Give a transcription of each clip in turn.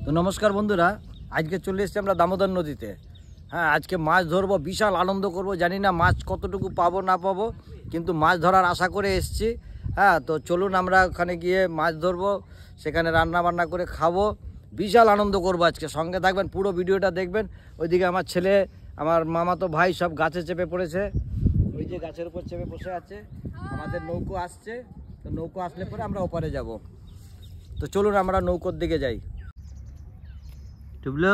তো নমস্কার বন্ধুরা, আজকে চলে এসেছি আমরা দামোদর নদীতে। হ্যাঁ, আজকে মাছ ধরবো, বিশাল আনন্দ করব। জানি না মাছ কতটুকু পাবো না পাবো, কিন্তু মাছ ধরার আশা করে এসেছি। হ্যাঁ, তো চলুন আমরা ওখানে গিয়ে মাছ ধরবো, সেখানে রান্না বান্না করে খাবো। বিশাল আনন্দ করবো আজকে, সঙ্গে থাকবেন, পুরো ভিডিওটা দেখবেন। ওইদিকে আমার ছেলে, আমার মামাতো ভাই সব গাছে চেপে পড়েছে। ওই যে গাছের উপর চেপে বসে আছে। আমাদের নৌকো আসছে, তো নৌকো আসলে পরে আমরা ওপারে যাব। তো চলুন আমরা নৌকোর দিকে যাই। টুবলো,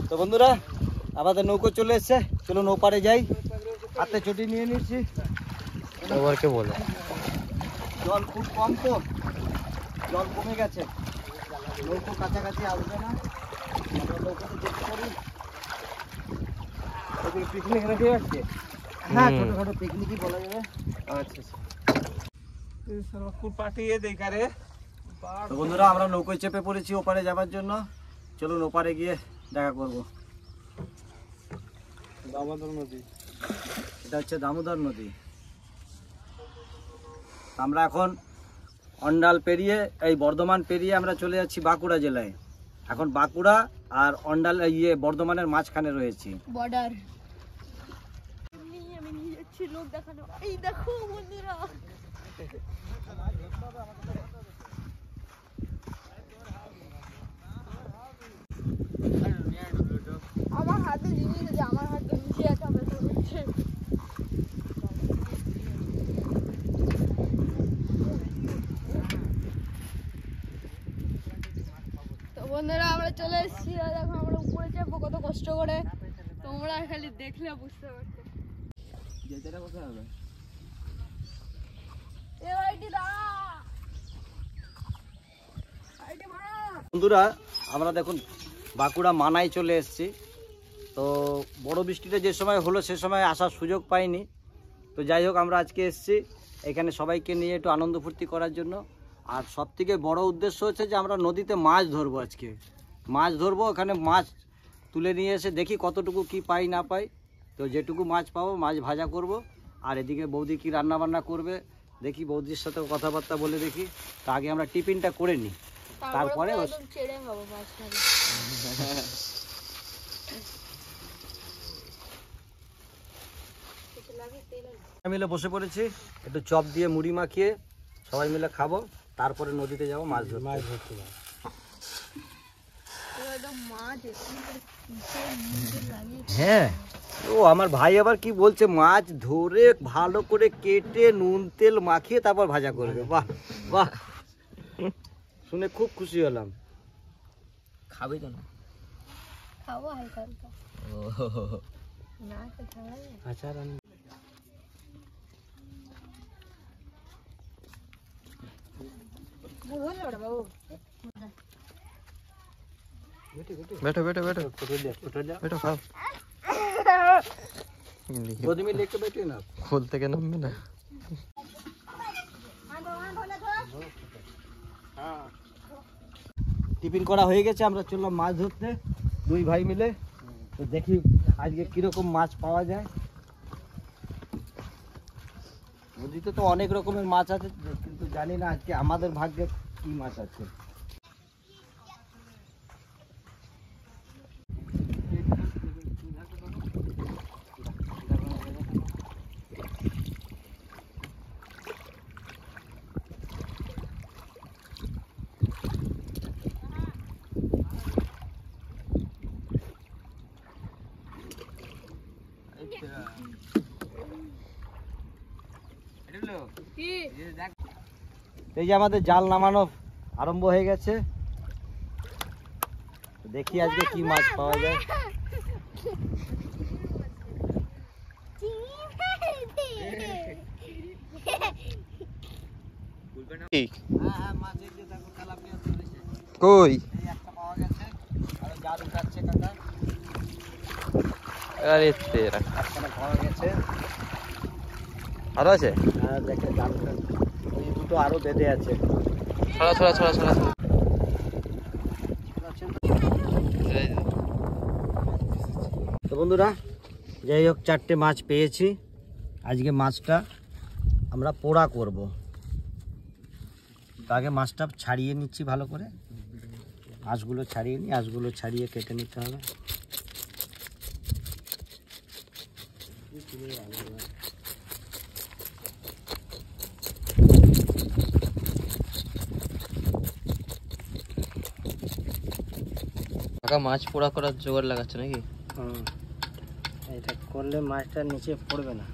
তো বন্ধুরা আমাদের নৌকো চলে এসছে, চলুন ওপারে যাই। হাতে ছুটি নিয়ে নিচ্ছি। ওপারকে বলে জল খুব কম, তো জল কমে গেছে, নৌকো কাছাকাছি আসবে না। আমরা নৌকোতে যেতে পারি। পিকনিক রেডি হচ্ছে। হ্যাঁ, ছোটখাটো পিকনিকই বলা যাবে। আচ্ছা পাঠিয়ে দেই কারে। তো বন্ধুরা আমরা নৌকোয় চেপে পড়েছি ওপারে যাবার জন্য। চলুন ওপারে গিয়ে দেখা করব। দামোদর নদী, এটা হচ্ছে দামোদর নদী। আমরা এখন অন্ডাল পেরিয়ে, এই বর্ধমান পেরিয়ে আমরা চলে যাচ্ছি বাঁকুড়া জেলায়। এখন বাঁকুড়া আর অন্ডাল বর্ধমানের মাঝখানে রয়েছি। বর্ডার আমি নিয়ে যাচ্ছি লোক দেখানো। এই দেখো বন্ধুরা, আমার হাতে জিনিস আছে, আমার হাতে নিচে আছে, আমার তো হচ্ছে। তো বন্ধুরা আমরা চলে এসেছি। দেখো আমরা উপরে যাবো কত কষ্ট করে, তোমরা খালি দেখলে বুঝতে পারছো। বন্ধুরা আমরা দেখুন বাঁকুড়া মানায় চলে এসেছি। তো বড় বৃষ্টিটা যে সময় হলো সে সময় আসার সুযোগ পাইনি। তো যাই হোক, আমরা আজকে এসেছি এখানে সবাইকে নিয়ে একটু আনন্দ ফুর্তি করার জন্য। আর সবথেকে বড় উদ্দেশ্য হচ্ছে যে আমরা নদীতে মাছ ধরবো। আজকে মাছ ধরবো, ওখানে মাছ তুলে নিয়ে এসে দেখি কতটুকু কি পাই না পাই। তো যেটুকু মাছ পাবো মাছ ভাজা করব। আর এদিকে বৌদি কি রান্না বান্না করবে দেখি, বৌদির সাথে কথাবার্তা বলে দেখি। তা আগে আমরা টিফিনটা করে নিই, তারপরে মিলে বসে পড়েছি। একটু চপ দিয়ে মুড়ি মাখিয়ে সবাই মিলে খাবো, তারপরে নদীতে যাবো মাছ ধরতে। হ্যাঁ, ও আমার ভাই আবার কি বলছে, মাছ ধরে ভালো করে কেটে নুন তেল মাখিয়ে তারপর ভাজা করবে। বাহ বাহ, শুনে খুব খুশি হলাম। খাবে তো না? খাবো হালকা হালকা। না তো খাওয়া যায়। আচ্ছা, बैठो बैठो बैठो बैठो खाओ। गोदी में लेके बैठे ना, खोलते के नाम में ना। টিফিন করা হয়ে গেছে, আমরা চললাম মাছ ধরতে দুই ভাই মিলে। তো দেখি আজকে কিরকম মাছ পাওয়া যায়। নদীতে তো অনেক রকমের মাছ আছে, কিন্তু জানি না আজকে আমাদের ভাগ্যে কি মাছ আছে। এই যে আমাদের জাল নামানো আরম্ভ হয়ে গেছে, দেখি আজকে কি মাছ পাওয়া যায়। কই একটা পাওয়া গেছে, আর জাল উঠাচ্ছে কাকা। আরে তেরা একটা পাওয়া গেছে, আরো আছে। আর দেখে জাল উঠাচ্ছে, ওই দুটো আরো বেঁধে আছে। ছড়া ছড়া ছড়া ছড়া। তো বন্ধুরা যাই হোক, 4টে মাছ পেয়েছি। আজকে মাছটা আমরা পোড়া করব। তো আগে মাছটা ছাড়িয়ে নিচ্ছি ভালো করে, আঁশগুলো ছাড়িয়ে নিই, আঁশগুলো ছাড়িয়ে কেটে নিতে হবে। কাকা মাছ পোড়া করার জোগাড় লাগাচ্ছে নাকি? এটা করলে মাছটা নিচে পড়বে না।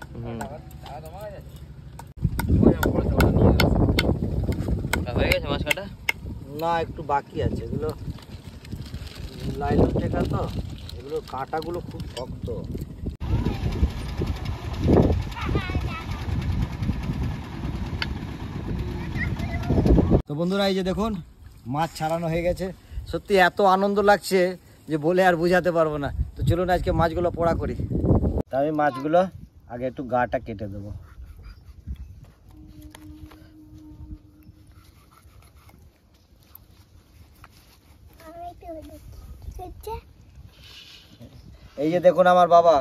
হয়ে গেছে মাছ কাটা? না, একটু বাকি আছে। এগুলো লাইলন টেকা তো, এগুলো কাঁটাগুলো খুব শক্ত। তো বন্ধুরা, এই যে দেখুন মাছ ছাড়ানো হয়ে গেছে। সত্যি এত আনন্দ লাগছে যে বলে আর বোঝাতে পারবো না। তো চলুন আজকে মাছগুলো পোড়া করি। তা আমি মাছগুলো আগে একটু গাটা কেটে দেবো। এই যে দেখুন আমার বাবা,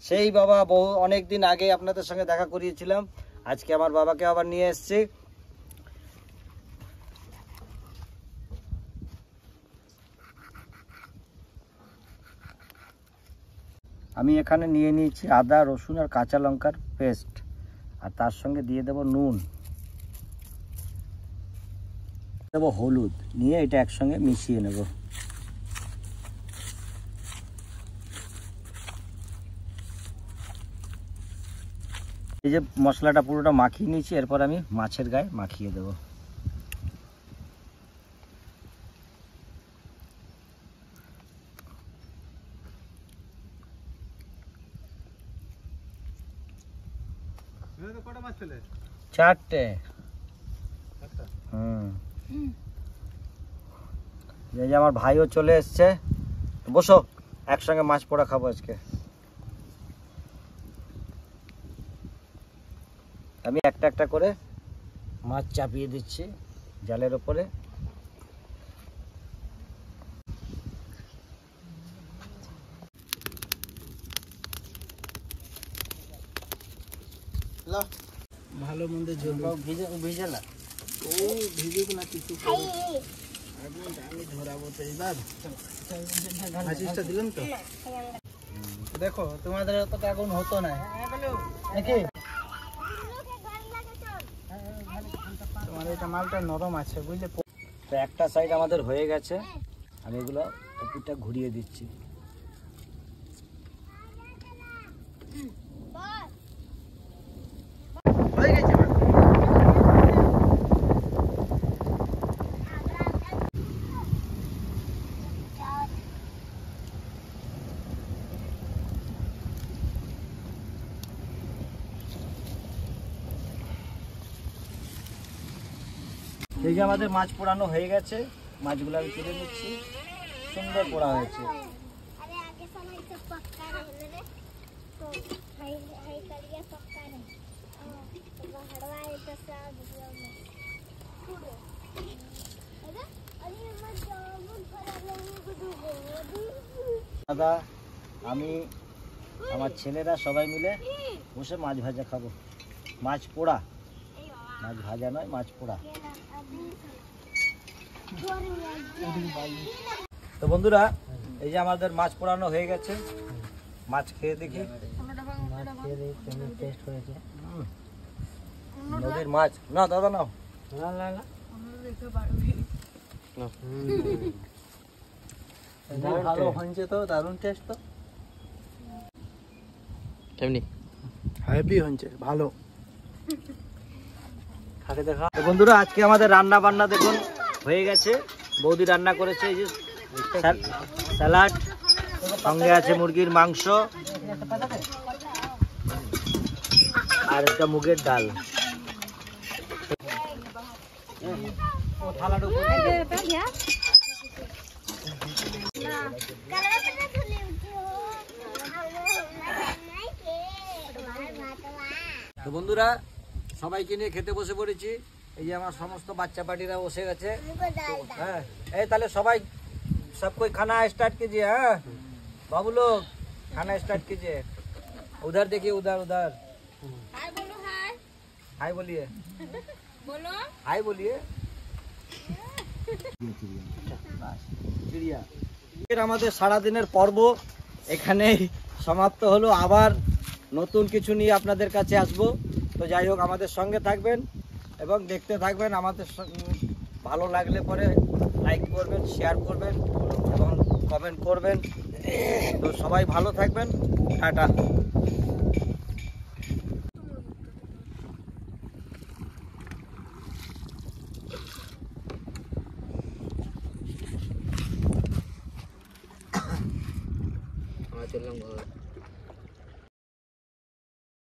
সেই বাবা বহু অনেক দিন আগে আপনাদের সঙ্গে দেখা করিয়েছিলাম, আজকে আমার বাবাকে আবার নিয়ে এসেছি। আমি এখানে নিয়ে নিয়েছি আদা, রসুন আর কাঁচা লঙ্কার পেস্ট, আর তার সঙ্গে দিয়ে দেব নুন, দেবো হলুদ, নিয়ে এটা একসঙ্গে মিশিয়ে নেব। এই যে মশলাটা পুরোটা মাখিয়ে নিয়েছি, এরপর আমি মাছের গায়ে মাখিয়ে দেব। চারটে। এই যে আমার ভাইও চলে এসছে, বসো একসঙ্গে মাছ পোড়া খাবো আজকে। আমি একটা একটা করে মাছ চাপিয়ে দিচ্ছি জালের ওপরে। ভালো মন্দ ভিজে না, ও ভিজুক না কিছু, আমি ধরাবো তো এবার। হাসিসটা দিলাম তো, দেখো তোমাদের তো আগুন হতো না নাকি? তোমার এটা মালটা নরম আছে বুঝলে। তো একটা সাইড আমাদের হয়ে গেছে, আমি এগুলো ওপরটা ঘুরিয়ে দিচ্ছি। হয়ে গেছে। এই যে আমাদের মাছ পোড়ানো হয়ে গেছে, মাছগুলো আমি তুলে নিচ্ছি। সুন্দর পোড়া হয়েছে। দাদা, আমি আমার ছেলেরা সবাই মিলে বসে মাছ ভাজা খাবো। মাছ পোড়া, মাছ ভাজা নয়, মাছ পোড়া। তো বন্ধুরা, এই যে আমাদের মাছ পোড়ানো হয়ে গেছে, মাছ খেয়ে দেখি। টেস্ট হয়েছে নদীর মাছ। না দাদা নাও, ভালো হয়েছে তো, দারুণ টেস্ট তো। কেমনি হেভি হয়েছে, ভালো। বন্ধুরা, আজকে আমাদের রান্না বান্না দেখুন হয়ে গেছে। বৌদি রান্না করেছে, এই যে স্যালাড, সঙ্গে আছে মুরগির মাংস আর একটা মুগের ডাল। তো বন্ধুরা, সবাইকে নিয়ে খেতে বসে পড়েছি। এই যে আমার সমস্ত বাচ্চা পার্টিরা বসে গেছে। হ্যাঁ, এই তাহলে সবাই सब कोई खाना स्टार्ट कीजिए। हाँ बाबू लोग, खाना स्टार्ट कीजिए। उधर देखिए, उधर उधर। हाय बोलो, हाय हाय बोलिए, बोलो, हाय बोलिए। আমাদের সারাদিনের পর্ব এখানেই সমাপ্ত হলো। আবার নতুন কিছু নিয়ে আপনাদের কাছে আসব। তো যাই হোক, আমাদের সঙ্গে থাকবেন এবং দেখতে থাকবেন। আমাদের ভালো লাগলে পরে লাইক করবেন, শেয়ার করবেন এবং কমেন্ট করবেন। তো সবাই ভালো থাকবেন, টাটা। আমরা চললাম ঘর।